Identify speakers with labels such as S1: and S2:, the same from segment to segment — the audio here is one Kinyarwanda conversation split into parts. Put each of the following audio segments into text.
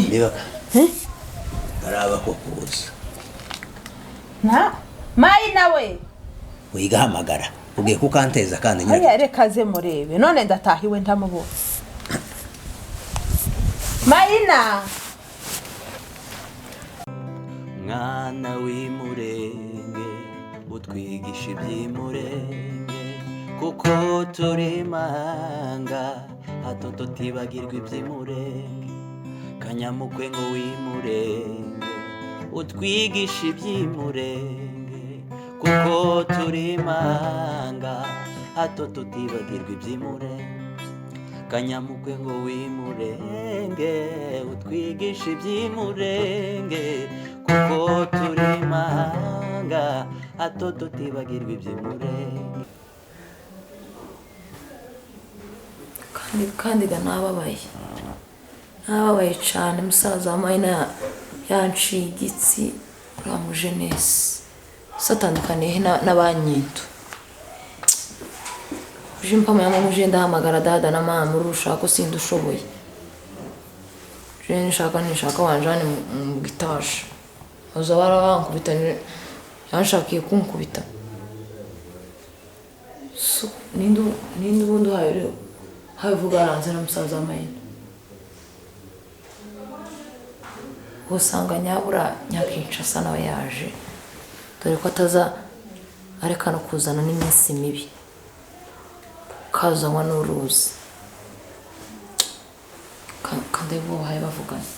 S1: Niba araba ko kuza
S2: na mayi nawe
S1: wigahamagara ugiye kukanteza kandi nyine
S2: aya reka ze murebe none ndatahiwe ntamubona mayina
S1: mwana w'imurenge utwigisha iby'imurenge kuko turi mahanga hato tutibagirwa iby'imurenge kanyamukwe ngo w'imurenge utwigisha iby'imurenge kuko turi mahanga hato tutibagirwa iby'imurenge kanyamukwe ngo w'imurenge utwigisha iby'imurenge kuko turi mahanga hato tutibagirwa iby'imurenge
S3: kandi nababaye cyane musaza wa Mayina yanciye igitsi uriya mujenesi satandukaniye n'abanyito uje impamo yamamuje ndahamagara dada na mama urusha ko sindi ushoboye je nishaka wanjane mu gitasha aza barabankubita yanshakiye kunkubita so nindu bundi havuga aranze na musaza wa Mayina usanga nyabura Nyakinshasa nawe yaje dore ko ataza areka no kuzana n'iminsi mibi kazanywa n'uruzi kandi bo bahaye bavugana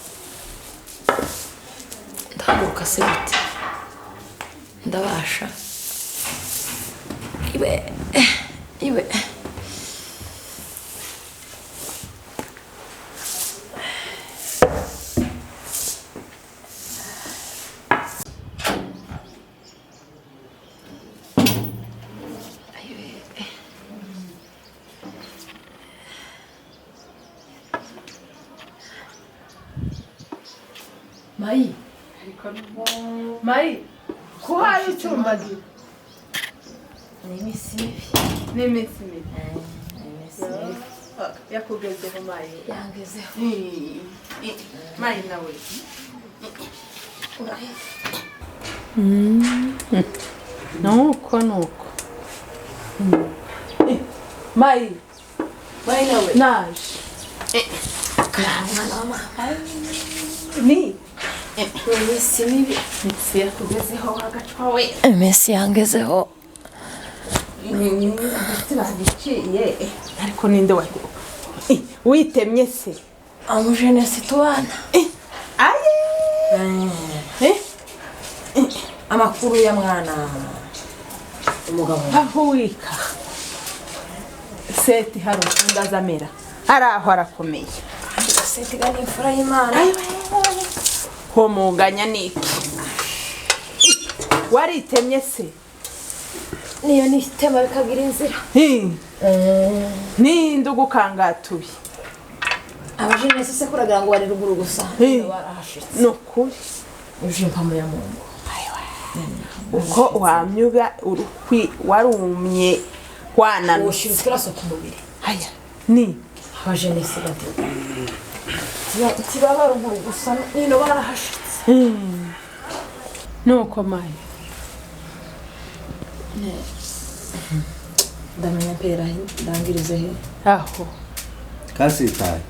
S3: ndahaguruka se gute ndabasha ibe
S2: mayi kuhaye ucyumbagira n'imisi mibi yakugezeho mayi
S3: yangezeho
S2: mayi nawe nuko mayi
S3: nawe
S2: naje
S3: mwana wa mama
S2: ni
S3: iminsi mibi
S2: Messi yakugezeho agacwa we
S3: Messi yangezeho
S2: tubandiciye ariko ninde witemye se
S3: amujenesi tubana amakuru ya mwana umugabo
S2: aho wika seti hari ukunda zamera araho arakomeye
S3: seti gani imfura y'Imana
S2: ho muganya niki waritemye se
S3: niyo nitema bikagira inzira
S2: ninde ugukangatuye
S3: abajenesi se kuragira ngo bari ruguru gusa barahashitse
S2: nokuri
S3: uje impamo ya Mungu
S2: uko wamyuga urukwi warumye wanana
S3: ushirikira so ku mubiri
S2: haya ni
S3: abajenesi bati kibaba ruguru gusa nino barahashitse
S2: nuko mayi
S3: ndamenya pera ndangirize he
S2: aho
S1: kasitaye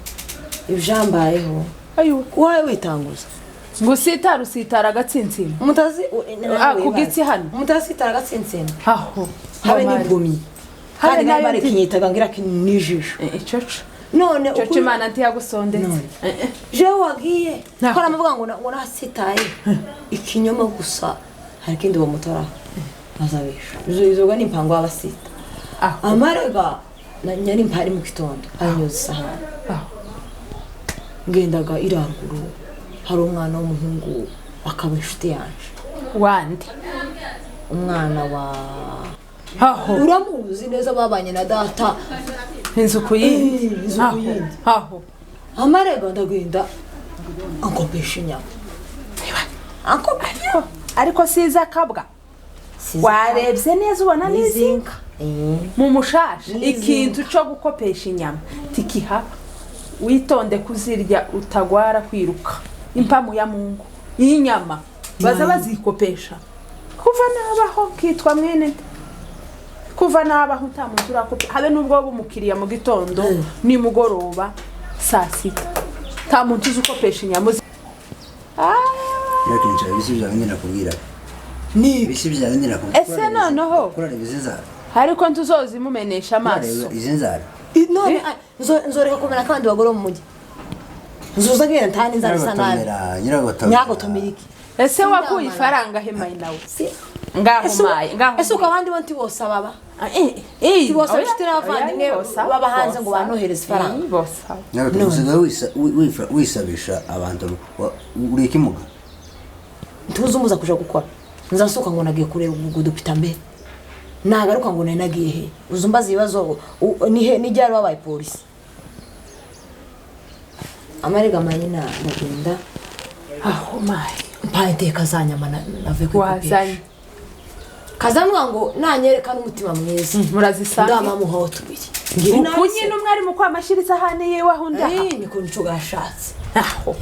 S3: ivyambayeho
S2: ayo
S3: wawe witanguza
S2: ngo usitara agatsintsino
S3: umutazi
S2: kugitsi hano
S3: umutasitara agatsintsino
S2: aho
S3: habe n'impumi kandi nabare kinyitaga ngira kinijisho
S2: icoco
S3: none
S2: uko Imana ntiyagusondetse
S3: je wagiye kora muvuga ngo nasitaye ikinyoma gusa hari kindi bo mutora azabisha izoga n'impango y'abasita amarega nyari mpari mu kitondo anyuze sahani ngendaga iranguru hari umwana w'umuhungu akaba inshuti yanje
S2: wande
S3: umwana wa
S2: aho
S3: uramuzi neza babanye na data
S2: inzu kuyindi aho
S3: amarega ndagenda ankopesha inyama
S2: ariko siza kabwa warebye neza ubona nizinka mu mushasha ikintu cyo gukopesha inyama tikihaba witonde kuzirya utagwara kwiruka impamu ya Mungu inyama baza bazikopesha kuva nabaho kitwa mwene kuva nabaho utamuntu urakope habe nubwo bumukiriya mu gitondo ni mugoroba saa sita ta muntu uzukopesha inyama
S1: yakinjira bisibya nyina kubwira
S3: ni
S1: bisibya nyina kubwira
S2: ese noneho
S1: kurare bizinza
S2: hariko ntuzozimumenesha amaso
S1: izinzara
S3: none nzoreka kumera kandi bagore mu mujyi nzuza ngene ntani nzara sanani nyagotomera iki
S2: ese wakuye ifaranga hemaye nawe ngaho maye ngaho
S3: ese ukabandi bonti bose baba ti bose bafite n'abavandimwe baba hanze ngo banohereze ifaranga
S2: bose
S1: nyagotomera wisabisha abantu uri ikimuga
S3: ntuzi umuza kuja gukora nzasuka ngo nagiye kureba ubugudupita mbere nagaruka ngo nagiye he uzumbaza ibibazo ni ryari wabaye polisi amarega manyina ndagenda
S2: aho maye
S3: mpaye kazanyama nave
S2: wazanye
S3: kazamwa ngo nanyerekana umutima mwiza
S2: murazisanga
S3: ndama muho tubiri
S2: ukunye n'umwari mu kwamashiriza hane yewe aho ndaha
S3: ni ko nico gashatse
S2: aho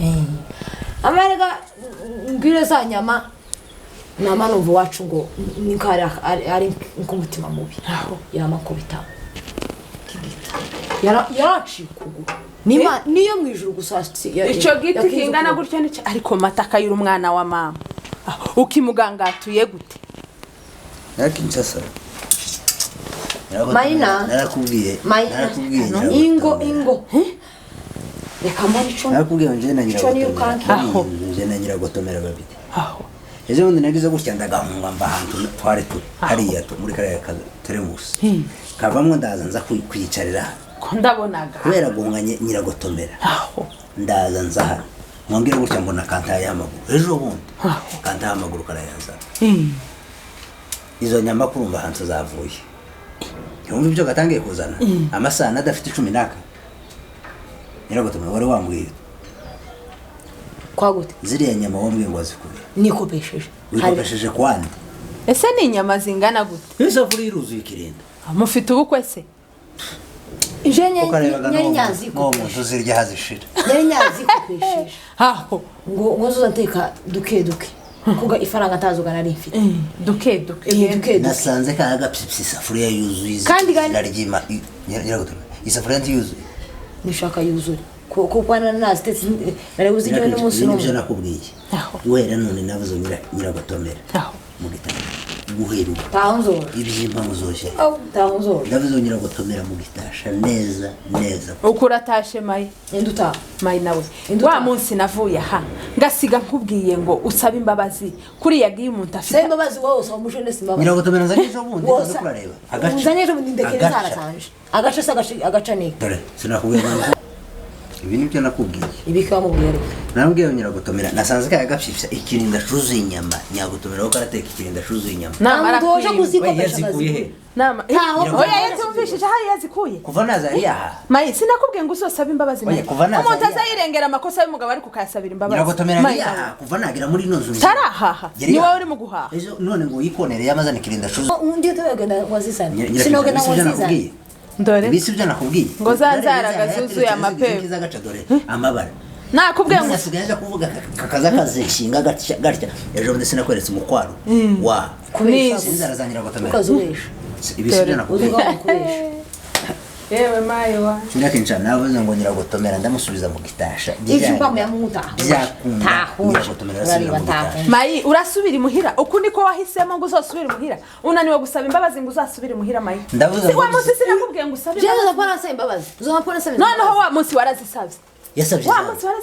S3: amarega ngire zanyama nama numva wacu ngo ninkari ari nk'umutima mubi yamakubita yaracikugu niyo mwijuru gusa
S2: ico giti kingana gutyo nico ariko mataka yuri umwana wa mama ukimugangatuye gute
S1: yakinshasa
S3: Maina
S1: narakubwiye
S3: ingo reka mbona ico
S1: narakubwiye nje na nyiragotomera babiri
S2: aho
S1: ejo bundi nagize gutya ndagahunga mba ahantu twari hariya muri kariya teremusi kavamwe ndaza nza kwiyicarira
S2: ko ndabonaga
S1: kubera guhunganye nyiragotomera
S2: aho
S1: ndaza nza hano mwongere gutya mbona kantaye y'amaguru ejo bundi kantaye y'amaguru karayaza izo nyama kurumva hantu zavuye yumva ibyo gatangiye kuzana amasaha nadafite 10 nyiragotomera wari wambwiye
S3: kwagute
S1: ziriya nyama wambwiye ngo azikure
S3: nikopesheje
S1: wikopesheje kwande
S2: ese ni inyama zingana gute
S1: isafuri iruzuye ikirinda
S2: mufite ubukwe se
S3: nyari nyazi
S1: ko umuntu zirya hazishira
S3: nyari nyazi kopesheje
S2: aho
S3: ngo nteka duke kuga ifaranga atazuga nari mfite
S2: duke
S1: nasanze ka agapipsi isafuriya yuzuye
S3: kandi
S1: ndaryima nyiragotomera isafuriya yuzuye
S3: nishaka yuzuye kuko nazitetse narabuze ibyo n'umunsi
S1: n'umwe nibyo nakubwiye wera none navuze nyiragotomera mu gitabo guheru
S3: tahonzora
S1: ibyimpa muzoshye
S3: tahonzora
S1: ndavuze nyiragotomera mu gitasha neza
S2: ukuratashe mayi
S3: enduta
S2: mayi nawe wa munsi navuye aha ngasiga nkubwiye ngo usabe imbabazi kuri yagiye umuntu afite
S3: imbabazi wowe usaba mushene simbabazi
S1: nyiragotomera nzanisho bundi ndaza kurareba
S3: nzanisho bundi ndekera zarasanje agaca ni
S1: dore sinakubwiye ibintu byo nakubwiye
S3: ibika mu bwere
S1: nambwiye nyiragotomera nasanze kaya gapfifya ikirinda cuzuye inyama nyagotomera ko karateka ikirinda cuzuye inyama
S3: namara kuja kuzikopesha
S2: nama oya yatumvishije hari yazikuye
S1: kuva nazari aha
S2: mayi sinakubwiye ngo usosaba imbabazi
S1: mayi umuntu
S2: azayirengera amakosa y'umugabo ari kukayasabira imbabazi
S1: nyiragotomera ni aha kuva nagira muri nozo
S2: tarahaha ni wowe uri mu guhaha
S1: ejo none ngo yikonere yamazana ikirinda cuzuye
S3: undi tugenda wazisana sinogenda wazisana
S2: ndore
S1: bisi byo nakubwiye
S2: ngo zanzaraga zuzuye amapepo
S1: zagaca dore amabara
S2: nakubwiye ngo
S1: nasigaje kuvuga kakaza kazinshinga gatya ejo bundi sinakweretse umukwaro wa
S2: kubesha
S1: sinzara za nyiragotomera
S3: ukazubesha
S1: ibisi byo nakubwiye
S2: yewe mayo wa
S1: sinakinca navuze ngo nyiragotomera ndamusubiza mu gitasha
S3: ivyo mpamwe yamuta
S2: mayi urasubira imuhira uku niko wahisemo ngo uzosubira imuhira unaniwe gusaba imbabazi ngo uzasubira imuhira mayi
S1: ndavuze
S2: ngo munsi sinakubwiye ngo usabe
S3: jewe zapana sa imbabazi uzapana sa
S2: noneho wa munsi warazisabye
S1: yasabye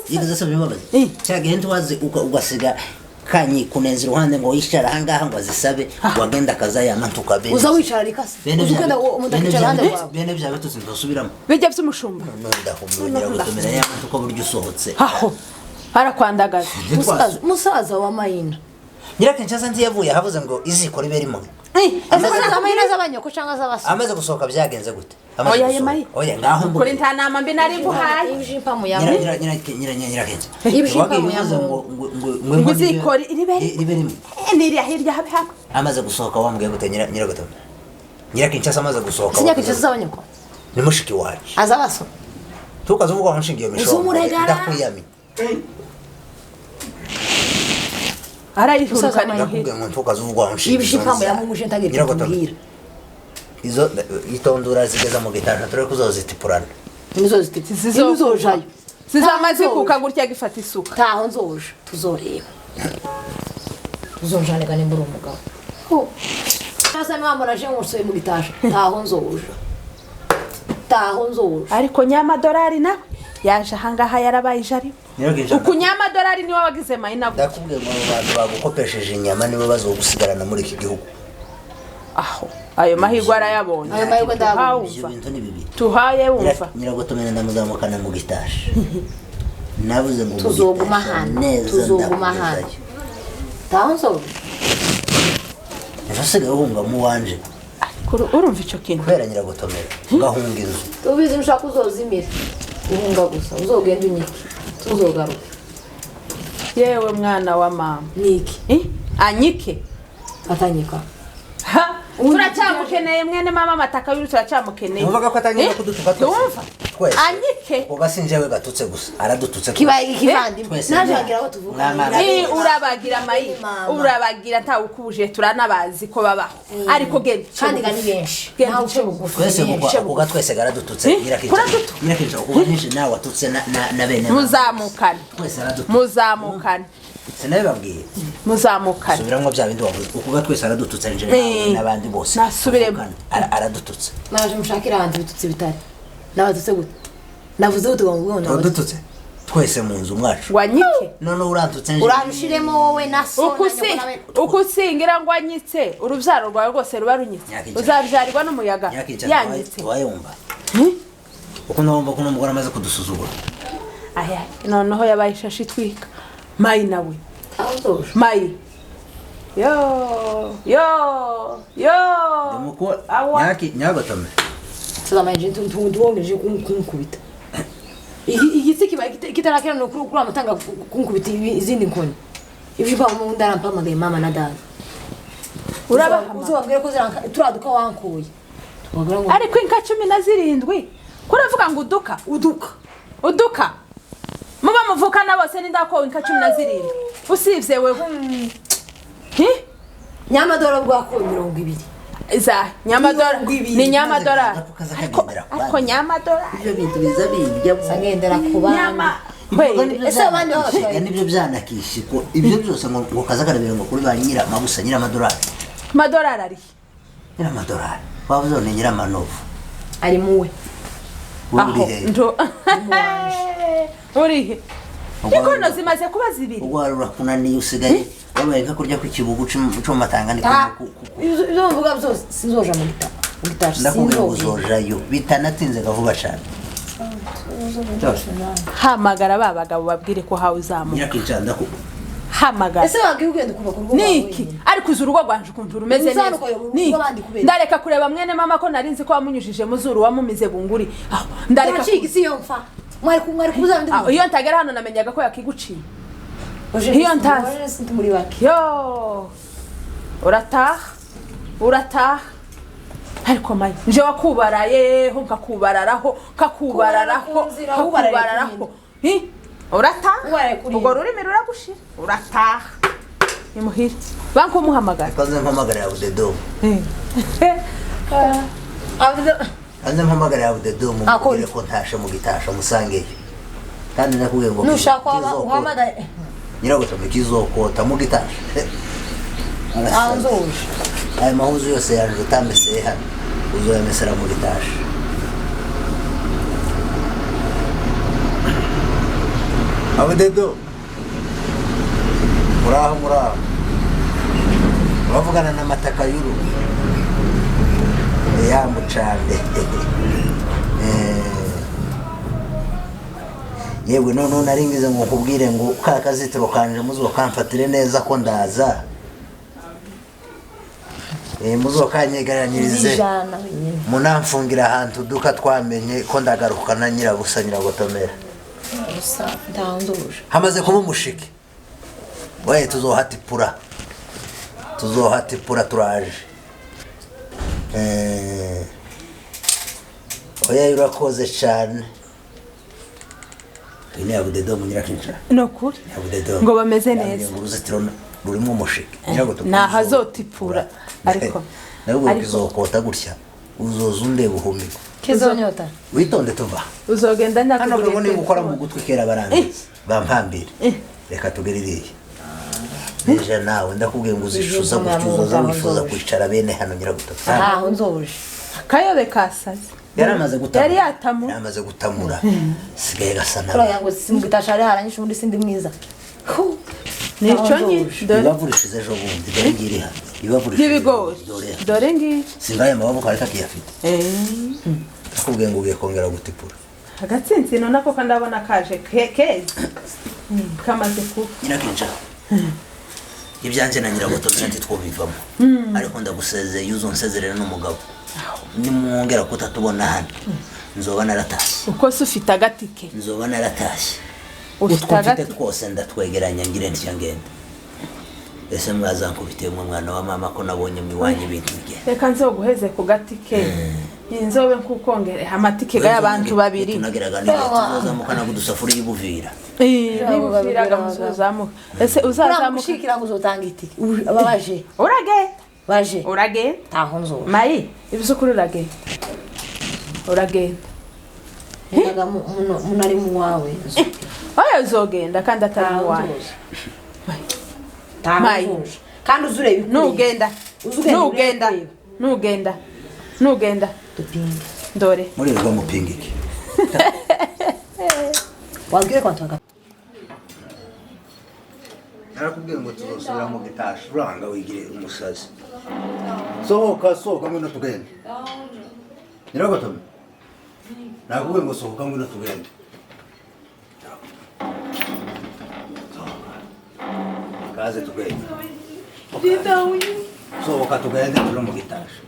S1: yigeze asabye imbabazi cyagende waze ugasiga kanyi kunenza iruhande ngo yicara ahangaha ngo azisabe wagenda akazayama ntukabe
S3: uza wicara rikase uzugenda umudakicara hande wawe
S1: bene bya bitutse ndosubiramo
S2: bijya by'umushumba
S1: ndahumurira gutomera yama ntuko buryo usohotse
S2: aho harakwandagaza
S3: musaza wa Mayina
S1: nyirakencaza ndi yavuye havuze ngo iziko ribe rimwe
S3: musaza Mayina z'abanyoko cyangwa z'abasi
S1: amaze gusohoka byagenze gute
S2: oya ye mayi
S1: oya ngaho
S2: kuri nta nama mbi nari guhaye
S3: ibijimpa mu yamu
S1: nyirakenca
S3: ibijimpa mu yamu
S2: ngo iziko ribe
S1: rimwe
S2: niri hirya habe habe
S1: amaze gusohoka wambwiye gute nyiragotomera nyirakencaza amaze gusohoka
S3: sinyakencaza z'abanyoko
S1: ni mushiki wacu
S3: azabaso
S1: tukazuvuga wanshingiye misho ndakuyami
S2: arayihuruka
S1: ndakubwiye ngo tukazuvuga wanshingiye
S3: ibishipamo yamumuje ndagiye kubwira
S1: izo itondura zigeza mu gitanda turi kuzozitipurana
S3: nizojayo
S2: zizamaze kuka gutya gifata isuka
S3: taho nzoje tuzoreba tuzojanega nimbura umugabo Sasa mama naje ngusoye mu gitasha taho nzoje
S2: ariko nyamadolari nawe yaje ahangaha yarabaye ijari uku nyamadolari niwe wagize mayina gute
S1: ndakubwiye ngo abantu bagukopesheje inyama nibo bazogusigarana muri iki gihugu
S2: aho ayo mahirwe arayabonye
S3: ayo mahirwe ndabonye
S1: ibyo bintu ni bibi
S2: tuhaye wumva
S1: nyiragotomera ndamuzamukana mu gitasha navuze ngo
S3: tuzoguma hano taho nzoje
S1: nasigaye uhunga mu wanje
S2: urumva icyo kintu
S1: kubera nyiragotomera ugahunga inzu
S3: tubizi nshaka uzozimira uhunga gusa uzogenda unyike tuzogaruka
S2: yewe mwana wa mama
S3: niki
S2: anyike
S3: atanyika
S2: turacyamukeneye mwene mama amataka y'uru turacyamukeneye
S1: uvuga ko atanyika kudutuka twese
S2: anyike
S1: ugasinjewe gatutse gusa aradututse
S3: kibaye ikivandimwe naje bagira aho tuvuga
S2: urabagira mayi urabagira ntawe ukubuje turanabazi ko babaho ariko genda
S3: kandi gani benshi nawe uce bugufi
S1: twese uga twese garadututse nyirakica uganishe nawe watutse na bene
S2: muzamukane
S1: twese aradututse
S2: muzamukane
S1: sinabibabwiye
S2: muzamukane
S1: subiramwo bya bindi wavuze ukuga twese aradututse nje n'abandi bose
S2: nasubiremo
S1: aradututse
S3: naje mushakira abandi bitutse bitari nabatutse gute navuze gute ngo
S1: aradututse twese mu nzu mwacu
S2: wanyike
S1: none urantutse nje
S3: uranshiremo wowe na so
S2: ukusingira ngo anyitse urubyaro rwawe rwose ruba runyitse uzabyarirwa n'umuyaga yanyitse
S1: wayumva uko nabomba ko n'umugore amaze kudusuzugura
S2: aya noneho yabaye ishashi twika mayi nawe mayi yo
S1: nyagotome
S3: tuzamaje ntuwomeje kunkubita igitsi kibaye kitarakira no kuri amatanga kunkubita izindi nkoni ibyo mu ndarampa amagaye mama na dada uzobabwira ko turaduka wankuye
S2: ariko inka 17 kuravuga ngo uduka muba muvukana bose n'indako inka 17 usivye wewe
S3: nyamadora bwako 200
S2: iza nyamadora ni nyamadora ariko nyamadora
S1: ibyo bintu biza bijya
S3: sagendera kubana ese abandi bose
S1: nibyo byanakishe ko ibyo byose ngo kazakarabira ngo kuri ba nyira mabusa nyira amadolari
S2: ari
S1: nyira amadolari bavuze ni nyira manovu
S3: ari muwe
S2: urihe ikono zimaze kuba zibiri
S1: ugwarura kunaniye usigaye wabaye nka kurya ku kibugu cyo matangani
S3: ibyo mvuga byose sinzoja mu gitaro
S1: ndakubwira uzojayo bitanatinze gavuba cyane
S2: hamagara babagabo babwire ko hawe uzamuka
S1: nyakicanda ko
S2: hamagara
S3: ese wagiye ugenda kuba ku rugo
S2: niki ariko uzu rugo rwanje ukuntu rumeze neza ndareka kureba mwene mama ko narinzi ko wamunyujije muzuru wamumize bunguri
S3: ndareka kigisi yo mfa mwari kubuza ndi
S2: iyo ntagera hano namenyaga ko yakiguciye iyo ntazi
S3: muri baki
S2: yo urataha ariko mayi nje wakubaraye ho kakubararaho urataha ubwo rurimi ruragushira urataha imuhira banko muhamagara
S1: kaze mpamagara ya Budedo kaze mpamagara ya Budedo mu mbere ko ntashe mu gitasha musangeyo kandi nakubwiye ngo
S3: nushaka uhamagara
S1: nyiragotome kizokota mu gitasha
S3: anzoje
S1: aya mahuzu yose yaje utambese hano uzoyamesera mu gitasha Abudedo muraho bavugana n'amataka y'urugo ya mucande yewe none naringize ngo kubwire ngo ka kazitiro kanje muzokamfatire neza ko ndaza muzokanyegaranyirize munamfungira ahantu duka twamenye ko ndagaruka na nyirabusa nyiragotomera hamaze kuba umushike we tuzohatipura turaje oya urakoze cyane Ni abudedo munyirakinca.
S2: No kuri.
S1: Abudedo.
S2: Ngo bameze neza.
S1: Uruzitiro rurimo umushike.
S2: Na hazotipura ariko.
S1: Nawe ukizokota gutya. Uzoza undeba uhumiko.
S3: Kizonyota.
S1: Witonde tuva.
S2: Uzogenda
S1: Hano urabona gukora mu gutwi kera barangiza. Bampambira. Reka tugeririye. Neje nawe ndakubwiye ngo uzishuza gucyuza wifuza kwicara bene hano nyiraguta.
S3: Aho nzoje.
S2: Kayobe kasaze.
S1: Yaramaze gutamura.
S2: Yari yatamura.
S1: Yaramaze gutamura. Sigaye gasana.
S3: Kora yango simugitashare haranyisha undi sindi mwiza.
S2: Nico nyi.
S1: Ibavurishije ejo bundi dore ngiri hano. Ibavurishije.
S2: Y'ibigori. Dore ngi.
S1: Singaye amaboko areka kiyafite. Ndakubwiye ngo ugiye kongera gutipura.
S2: Agatsinsino nako kandabona kaje keza. Kamaze ku.
S1: Nyirakinca. Ibyanjye na nyiragotomera ntitwobivamo. Ariko ndagusezeye uzonsezerera n'umugabo. Nimwongera kutatubona hano. Nzoba naratashye.
S2: Uko se ufite agatike.
S1: Nzoba naratashye.
S2: Ufite
S1: agatike twose ndatwegeranya ngire nticyangenda. Ese mwazankubitiye mu mwana wa mama ko nabonye miwanye ibintu bige.
S2: Reka nzoguheze ku gatike. Inzobe nkukongere amatike y'abantu babiri.
S1: Tunageraga nizamuka na kudusafuri y'ibuvira.
S2: Nibuviraga muzamuka. Ese uzazamuka
S3: mushikira uzotanga itike. Ababaje.
S2: Uragenda.
S3: Baje.
S2: Uragenda.
S3: Taho nzo.
S2: Mai, ibisukuru uragenda. Uragenda.
S3: Ndaga munari mu wawe.
S2: Oya uzogenda kandi atari mu wawe. Mai.
S3: Kandi uzure ibikuri.
S2: Nugenda. Nugenda. Nugenda. Nugenda.
S3: Dupinge.
S2: Ndore.
S1: Muri rwo mupingike.
S3: Wagire kwantanga.
S1: Narakubwiye ngo tuzosubira mu gitasha uranga wigire umusazi. Sohoka ngwino tugende. Nyiragotome. Nakubwiye ngo sohoka ngwino tugende. Kaze tugende. Sohoka tugende turi mu gitasha.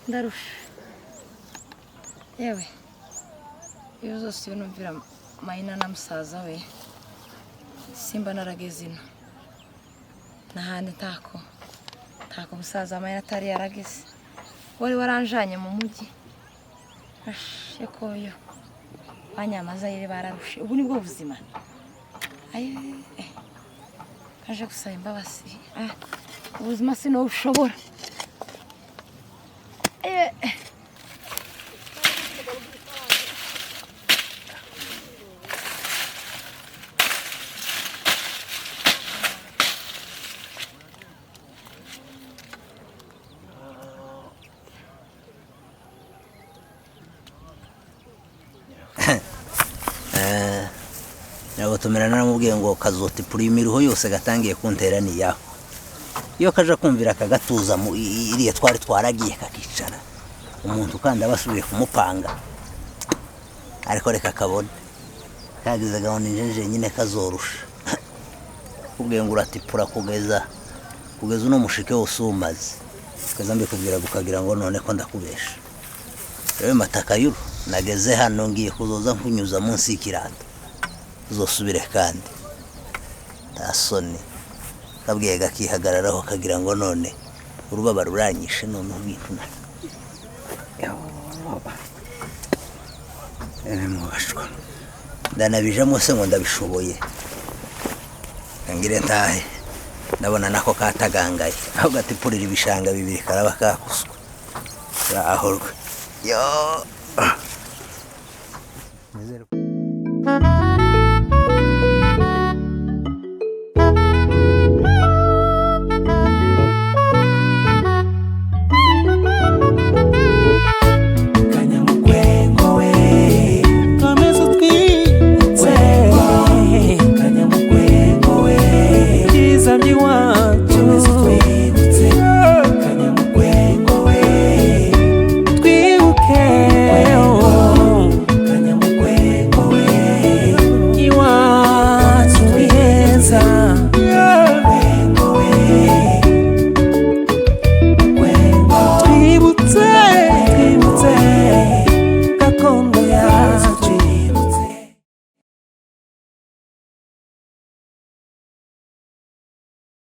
S3: Ndarusha. Yewe. Iyo zose numvira Mayina na musaza we. Simba narageze ino. Nahandi tako musaza Mayina atari yarageze. Wari waranjanye mu mujyi. Yekoyo. Banyamaza yire bararushe. Ubu nibwo buzima. Kaje gusaba imbabazi. Ubuzima sino ushobora.
S1: Nagotomera naramubwiye ngo kazotipura imiruho yose gatangiye kuntera ni yaho. Iyo kaja kumvira kagatuza mu iriye twari twaragiye kakicara. Umuntu kandi abasubiye kumupanga. Ariko reka kabone. kagize gahunda injenje nyine kazorusha ubwiye ngo uratipura kugeza uno mushike wose umaze kugeza mbikubwira gukagira ngo none ko ndakubesha rero matakayuru nageze hano ngiye kuzoza nkunyuza munsi y'ikirato uzosubire kandi tasoni kabwiye gakihagararaho kagira ngo none urubaba ruranyishe none ubwituna mubashwa ndanabijamo se ngo ndabishoboye ngire ntahe ndabona nako katagangaye aho gatipurira ibishanga bibiri karaba kakuswa ahorwe yo